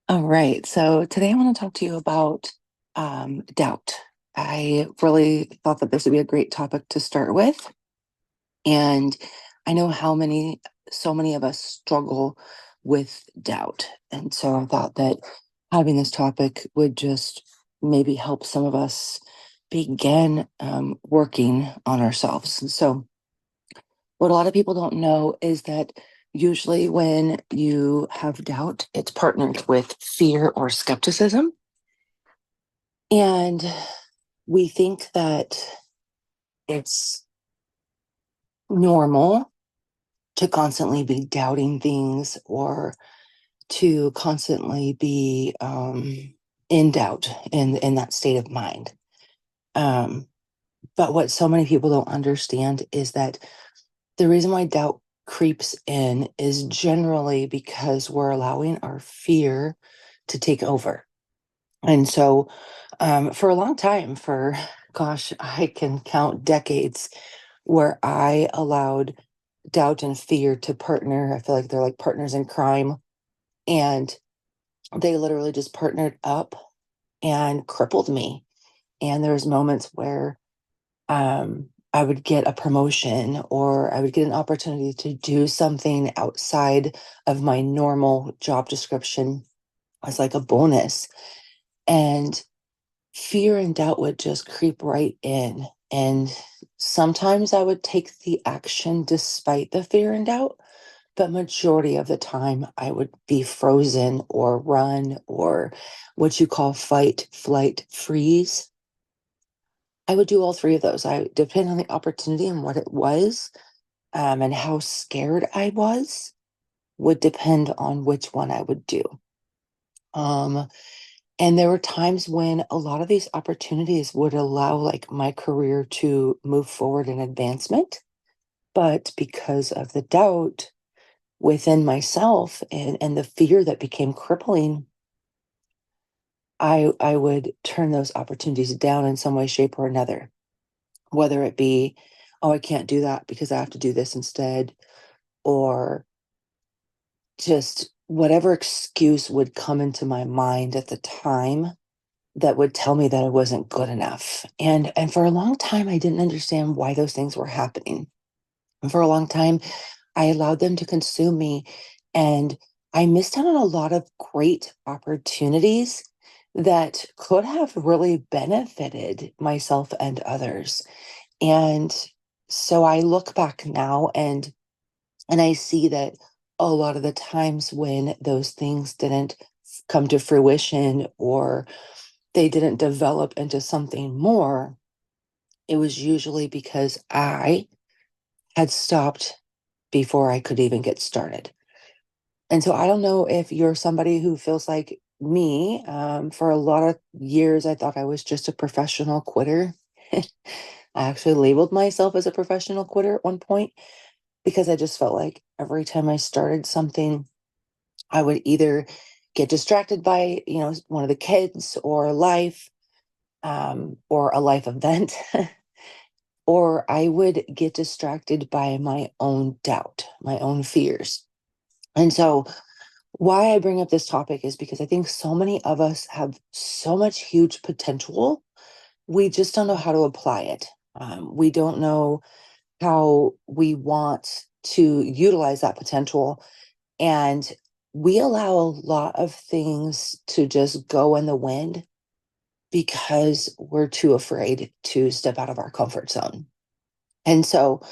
All right. So today I want to talk to you about doubt. I really thought that this would be a great topic to start with. And I know so many of us struggle with doubt. And so I thought that having this topic would just maybe help some of us begin working on ourselves. And so, what a lot of people don't know is that usually when you have doubt, it's partnered with fear or skepticism. And we think that it's normal to constantly be doubting things or to constantly be in doubt in that state of mind. Um, but what so many people don't understand is that the reason why doubt creeps in is generally because we're allowing our fear to take over. And so, for a long time, gosh, I can count decades where I allowed doubt and fear to partner. I feel like they're like partners in crime. And they literally just partnered up and crippled me. And there's moments where I would get a promotion or I would get an opportunity to do something outside of my normal job description as like a bonus. And fear and doubt would just creep right in. And sometimes I would take the action despite the fear and doubt, but majority of the time I would be frozen or run or what you call fight, flight, freeze. I would do all three of those. I depend on the opportunity and what it was, and how scared I was would depend on which one I would do. Um, And there were times when a lot of these opportunities would allow like my career to move forward in advancement. But because of the doubt within myself and the fear that became crippling, I would turn those opportunities down in some way, shape, or another, whether it be, oh, I can't do that because I have to do this instead, or just whatever excuse would come into my mind at the time that would tell me that I wasn't good enough. And for a long time I didn't understand why those things were happening. And for a long time I allowed them to consume me and I missed out on a lot of great opportunities that could have really benefited myself and others. And so I look back now and I see that a lot of the times when those things didn't come to fruition or they didn't develop into something more, it was usually because I had stopped before I could even get started. And so I don't know if you're somebody who feels like me. For a lot of years, I thought I was just a professional quitter. I actually labeled myself as a professional quitter at one point because I just felt like every time I started something, I would either get distracted by, one of the kids or life, or a life event, or I would get distracted by my own doubt, my own fears. And so, why I bring up this topic is because I think so many of us have so much huge potential. We just don't know how to apply it. We don't know how we want to utilize that potential. And we allow a lot of things to just go in the wind because we're too afraid to step out of our comfort zone. And so,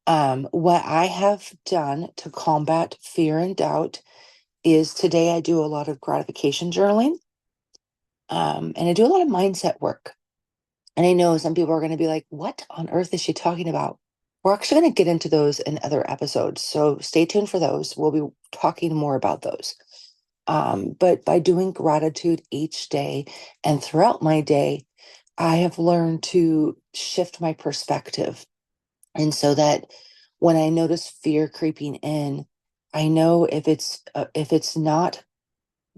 what I have done to combat fear and doubt is today I do a lot of gratification journaling, and I do a lot of mindset work. And I know some people are going to be like, what on earth is she talking about? We're actually going to get into those in other episodes. So stay tuned for those. We'll be talking more about those. But by doing gratitude each day and throughout my day, I have learned to shift my perspective. And so that when I notice fear creeping in, I know if it's not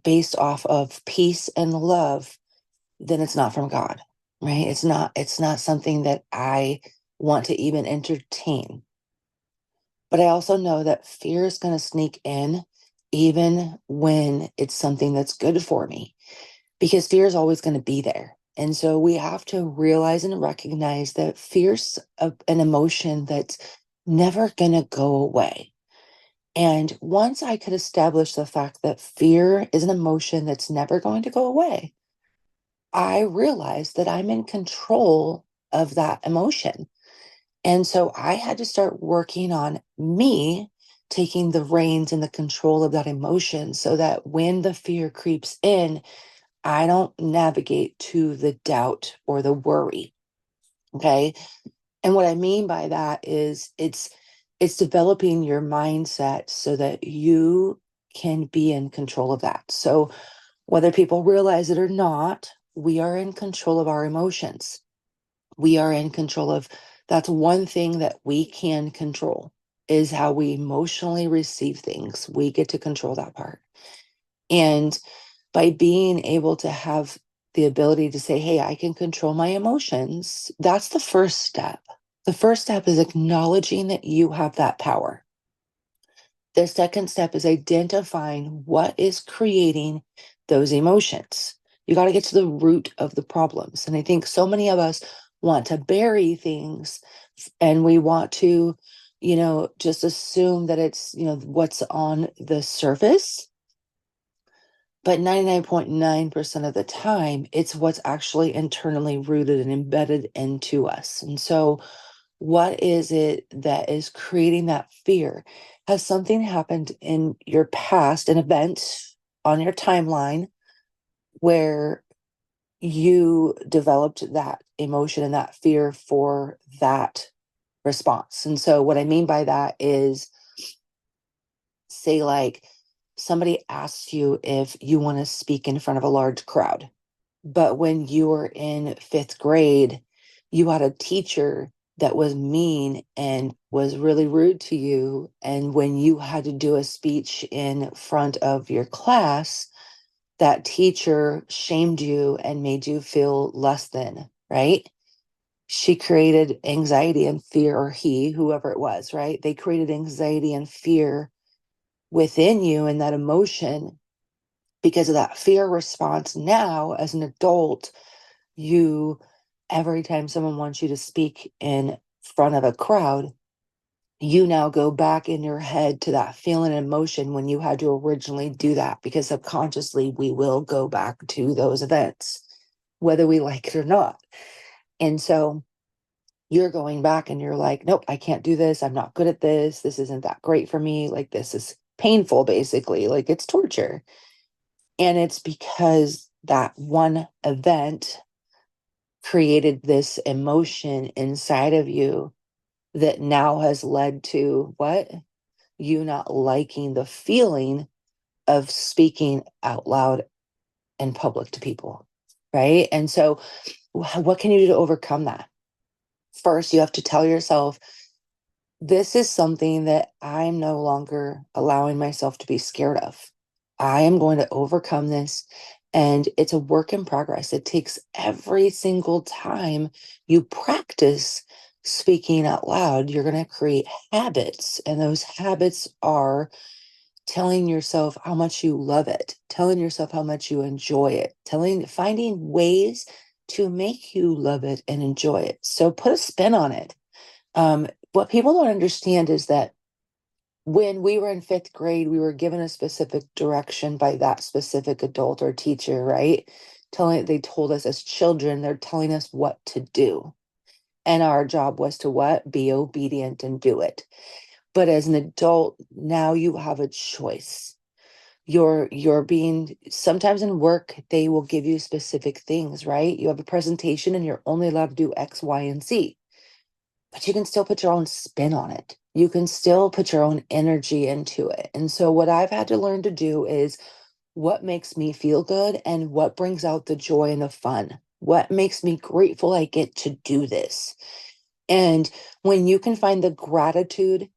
based off of peace and love, then it's not from God, right? It's not something that I want to even entertain. But I also know that fear is going to sneak in even when it's something that's good for me, because fear is always going to be there. And so we have to realize and recognize that fear's an emotion that's never going to go away. And once I could establish the fact that fear is an emotion that's never going to go away, I realized that I'm in control of that emotion. And so I had to start working on me taking the reins and the control of that emotion so that when the fear creeps in, I don't navigate to the doubt or the worry. Okay. And what I mean by that is it's developing your mindset so that you can be in control of that. So whether people realize it or not, we are in control of our emotions. We are in control of that's one thing that we can control is how we emotionally receive things. We get to control that part. And by being able to have the ability to say, hey, I can control my emotions, that's the first step. The first step is acknowledging that you have that power. The second step is identifying what is creating those emotions. You got to get to the root of the problems. And I think so many of us want to bury things and we want to, just assume that it's, what's on the surface. But 99.9% of the time, it's what's actually internally rooted and embedded into us. And so, what is it that is creating that fear? Has something happened in your past, an event on your timeline where you developed that emotion and that fear for that response? And so, what I mean by that is, say, like, somebody asks you if you want to speak in front of a large crowd. But when you were in fifth grade, you had a teacher that was mean and was really rude to you. And when you had to do a speech in front of your class, that teacher shamed you and made you feel less than, right? She created anxiety and fear, or he, whoever it was, right? They created anxiety and fear within you and that emotion because of that fear response. Now, as an adult, you every time someone wants you to speak in front of a crowd, you now go back in your head to that feeling and emotion when you had to originally do that, because subconsciously we will go back to those events, whether we like it or not. And so you're going back and you're like, nope, I can't do this. I'm not good at this. This isn't that great for me. Like, this is painful, basically. Like, it's torture. And it's because that one event created this emotion inside of you that now has led to what? You not liking the feeling of speaking out loud in public to people, right? And so, what can you do to overcome that? First, you have to tell yourself, this is something that I'm no longer allowing myself to be scared of. I am going to overcome this. And it's a work in progress. It takes every single time you practice speaking out loud, you're going to create habits. And those habits are telling yourself how much you love it, telling yourself how much you enjoy it, finding ways to make you love it and enjoy it. So put a spin on it. What people don't understand is that when we were in fifth grade, we were given a specific direction by that specific adult or teacher, right? They told us as children, they're telling us what to do. And our job was to what? Be obedient and do it. But as an adult, now you have a choice. You're being sometimes in work, they will give you specific things, right? You have a presentation and you're only allowed to do X, Y, and Z, but you can still put your own spin on it. You can still put your own energy into it. And so, what I've had to learn to do is what makes me feel good and what brings out the joy and the fun. What makes me grateful I get to do this. And when you can find the gratitude,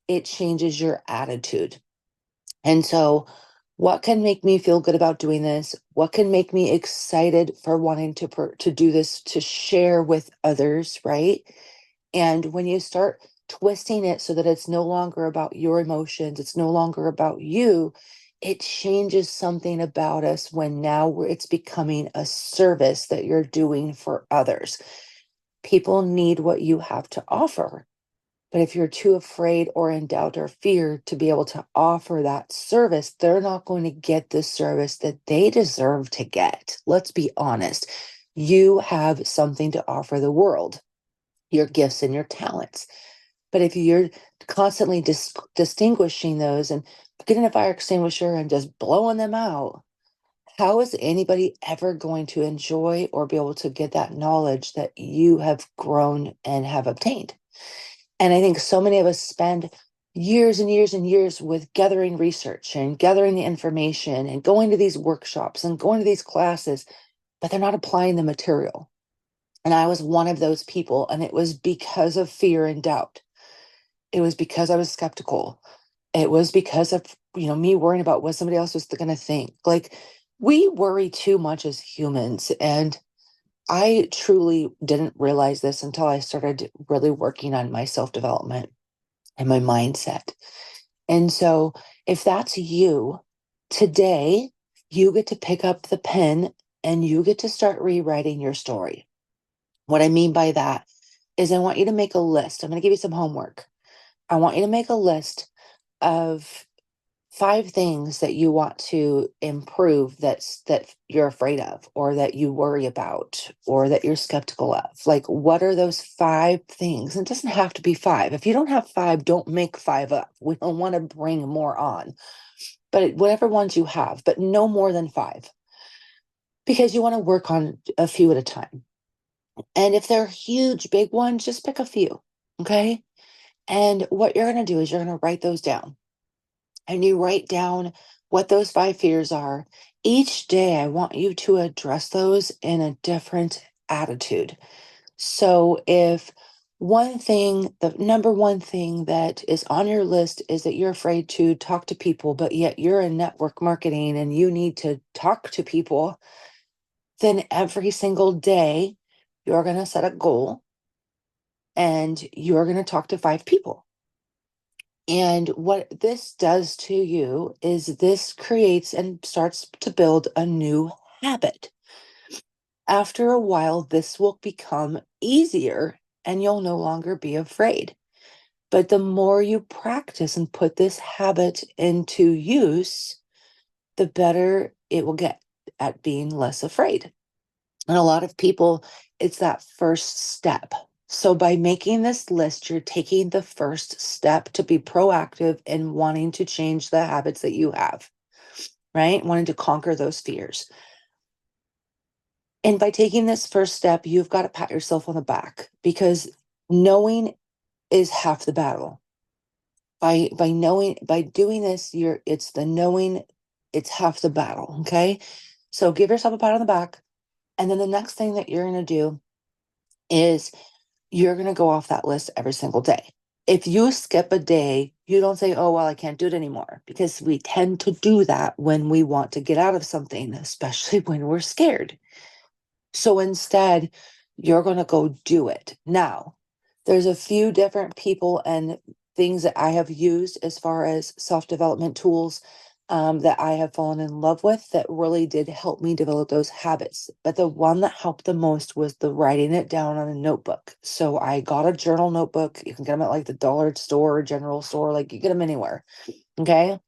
it changes your attitude. And so, what can make me feel good about doing this? What can make me excited for wanting to do this to share with others, right? And when you start twisting it so that it's no longer about your emotions, it's no longer about you, it changes something about us when now it's becoming a service that you're doing for others. People need what you have to offer. But if you're too afraid or in doubt or fear to be able to offer that service, they're not going to get the service that they deserve to get. Let's be honest. You have something to offer the world, your gifts and your talents. But if you're constantly distinguishing those and getting a fire extinguisher and just blowing them out, how is anybody ever going to enjoy or be able to get that knowledge that you have grown and have obtained? And I think so many of us spend years and years and years with gathering research and gathering the information and going to these workshops and going to these classes, but they're not applying the material. And I was one of those people, and it was because of fear and doubt. It was because I was skeptical. It was because of, me worrying about what somebody else was going to think. Like, we worry too much as humans. And I truly didn't realize this until I started really working on my self development and my mindset. And so, if that's you, today, you get to pick up the pen and you get to start rewriting your story. What I mean by that is, I want you to make a list. I'm going to give you some homework. I want you to make a list of 5 things that you want to improve that you're afraid of, or that you worry about, or that you're skeptical of. Like, what are those 5 things? And it doesn't have to be 5. If you don't have 5, don't make 5 up. We don't want to bring more on. But whatever ones you have, but no more than 5, because you want to work on a few at a time. And if they're huge, big ones, just pick a few. Okay. And what you're going to do is you're going to write those down, and you write down what those 5 fears are. Each day, I want you to address those in a different attitude. So if the number one thing that is on your list is that you're afraid to talk to people, but yet you're in network marketing and you need to talk to people, then every single day you're going to set a goal and you're going to talk to 5 people. And what this does to you is this creates and starts to build a new habit. After a while, this will become easier and you'll no longer be afraid. But the more you practice and put this habit into use, the better it will get at being less afraid. And a lot of people, it's that first step. So by making this list, you're taking the first step to be proactive in wanting to change the habits that you have, right? Wanting to conquer those fears. And by taking this first step, you've got to pat yourself on the back, because knowing is half the battle. By doing this, it's the knowing, it's half the battle. Okay. So give yourself a pat on the back. And then the next thing that you're going to do is you're going to go off that list every single day. If you skip a day, you don't say, oh, well, I can't do it anymore, because we tend to do that when we want to get out of something, especially when we're scared. So instead, you're going to go do it. Now, there's a few different people and things that I have used as far as self-development tools that I have fallen in love with that really did help me develop those habits. But the one that helped the most was the writing it down on a notebook. So I got a journal notebook. You can get them at like the dollar store, general store, like you get them anywhere. Okay.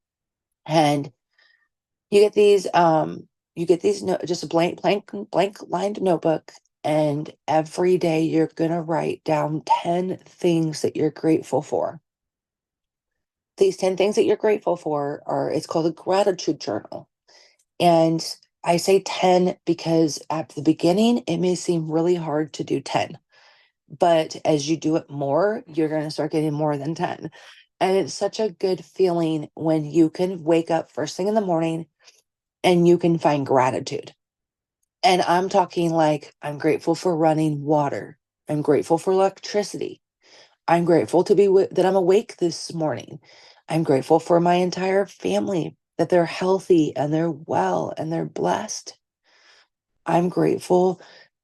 And you get these, just a blank lined notebook. And every day you're going to write down 10 things that you're grateful for. These 10 things that you're grateful for it's called a gratitude journal. And I say 10 because at the beginning, it may seem really hard to do 10. But as you do it more, you're going to start getting more than 10. And it's such a good feeling when you can wake up first thing in the morning and you can find gratitude. And I'm talking like, I'm grateful for running water. I'm grateful for electricity. I'm grateful that I'm awake this morning. I'm grateful for my entire family, that they're healthy and they're well and they're blessed. I'm grateful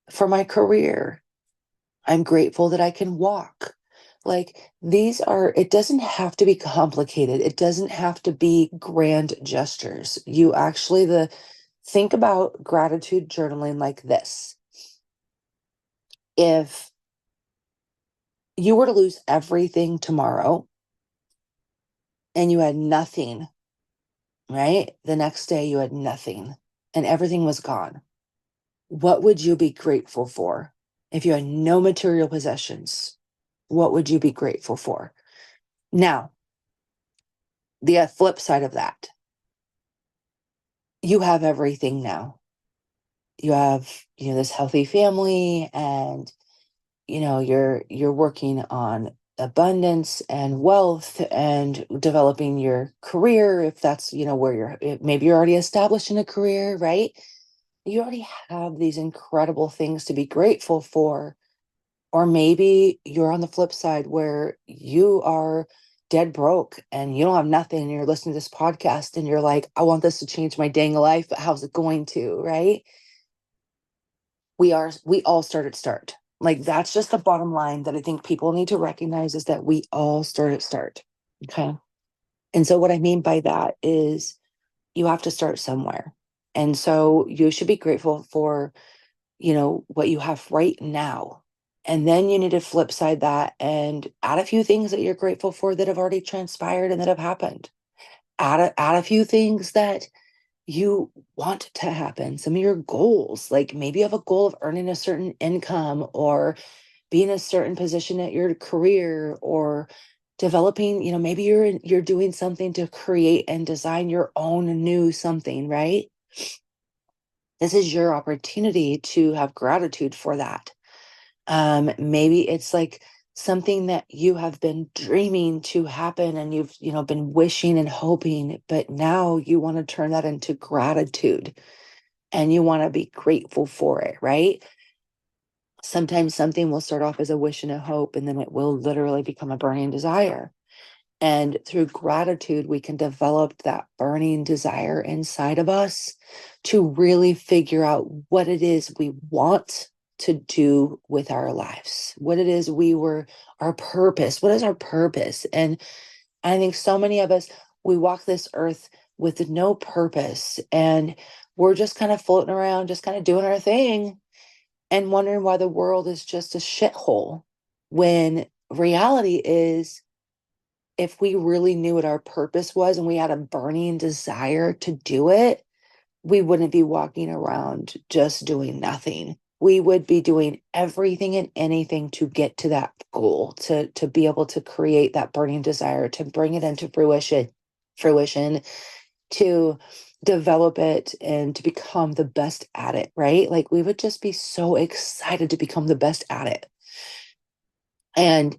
for my career. I'm grateful that I can walk. Like it doesn't have to be complicated. It doesn't have to be grand gestures. Think about gratitude journaling like this. If you were to lose everything tomorrow and you had nothing, right? The next day you had nothing and everything was gone. What would you be grateful for? If you had no material possessions, what would you be grateful for? Now, the flip side of that, you have everything now. You have, this healthy family, and you're working on abundance and wealth and developing your career, if that's, where maybe you're already established in a career, right? You already have these incredible things to be grateful for. Or maybe you're on the flip side where you are dead broke and you don't have nothing, and you're listening to this podcast and you're like, I want this to change my dang life, but how's it going to, right? We all start. Like, that's just the bottom line that I think people need to recognize, is that we all start. Okay. And so what I mean by that is you have to start somewhere. And so you should be grateful for, what you have right now. And then you need to flip side that and add a few things that you're grateful for that have already transpired and that have happened. Add a few things that you want to happen, some of your goals. Like, maybe you have a goal of earning a certain income, or being a certain position at your career, or developing, maybe you're doing something to create and design your own new something, right? This is your opportunity to have gratitude for that. Maybe it's like something that you have been dreaming to happen, and you've, been wishing and hoping, but now you want to turn that into gratitude and you want to be grateful for it, right? Sometimes something will start off as a wish and a hope, and then it will literally become a burning desire. And through gratitude, we can develop that burning desire inside of us to really figure out what it is we want to do with our lives, what it is our purpose. What is our purpose? And I think so many of us, we walk this earth with no purpose, and we're just kind of floating around, just kind of doing our thing, and wondering why the world is just a shithole. When reality is, if we really knew what our purpose was and we had a burning desire to do it, we wouldn't be walking around just doing nothing. We would be doing everything and anything to get to that goal, to be able to create that burning desire, to bring it into fruition, to develop it and to become the best at it, right? Like, we would just be so excited to become the best at it. And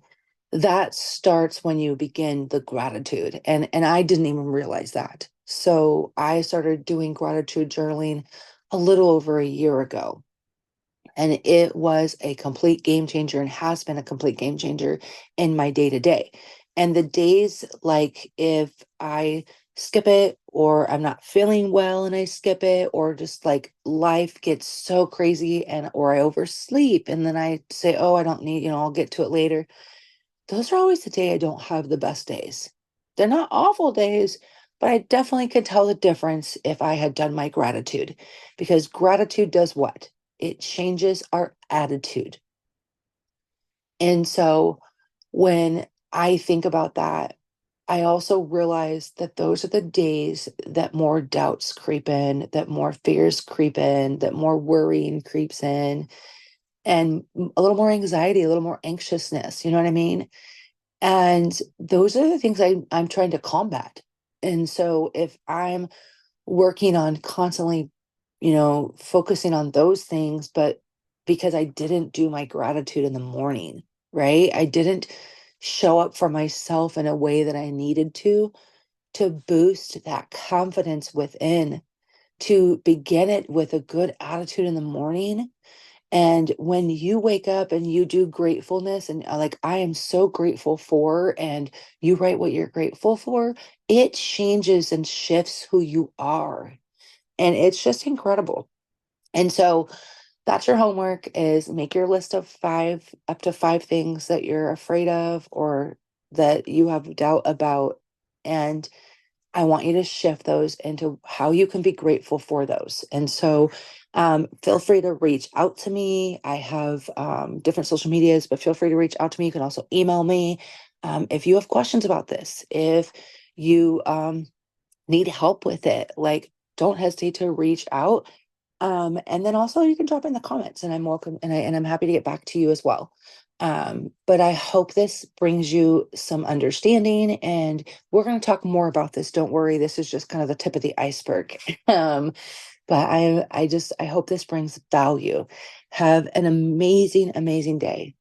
that starts when you begin the gratitude. And I didn't even realize that. So I started doing gratitude journaling a little over a year ago. And it was a complete game changer, and has been a complete game changer in my day to day. And the days, like, if I skip it, or I'm not feeling well and I skip it, or just like life gets so crazy, or I oversleep and then I say, oh, I don't need, I'll get to it later. Those are always the day I don't have the best days. They're not awful days, but I definitely could tell the difference if I had done my gratitude, because gratitude does what? It changes our attitude. And so when I think about that, I also realize that those are the days that more doubts creep in, that more fears creep in, that more worrying creeps in, and a little more anxiety, a little more anxiousness. You know what I mean? And those are the things I'm trying to combat. And so if I'm working on constantly, focusing on those things, but because I didn't do my gratitude in the morning, right? I didn't show up for myself in a way that I needed to boost that confidence within, to begin it with a good attitude in the morning. And when you wake up and you do gratefulness, and like, I am so grateful for, and you write what you're grateful for, it changes and shifts who you are. And it's just incredible. And so That's your homework, is make your list of up to five things that you're afraid of or that you have doubt about. And I want you to shift those into how you can be grateful for those. And so feel free to reach out to me. I have different social medias, but feel free to reach out to me. You can also email me if you have questions about this. If you need help with it, like, don't hesitate to reach out. And then also you can drop in the comments, and I'm welcome, and I'm happy to get back to you as well. But I hope this brings you some understanding, and we're going to talk more about this. Don't worry, this is just kind of the tip of the iceberg. But I hope this brings value. Have an amazing, amazing day.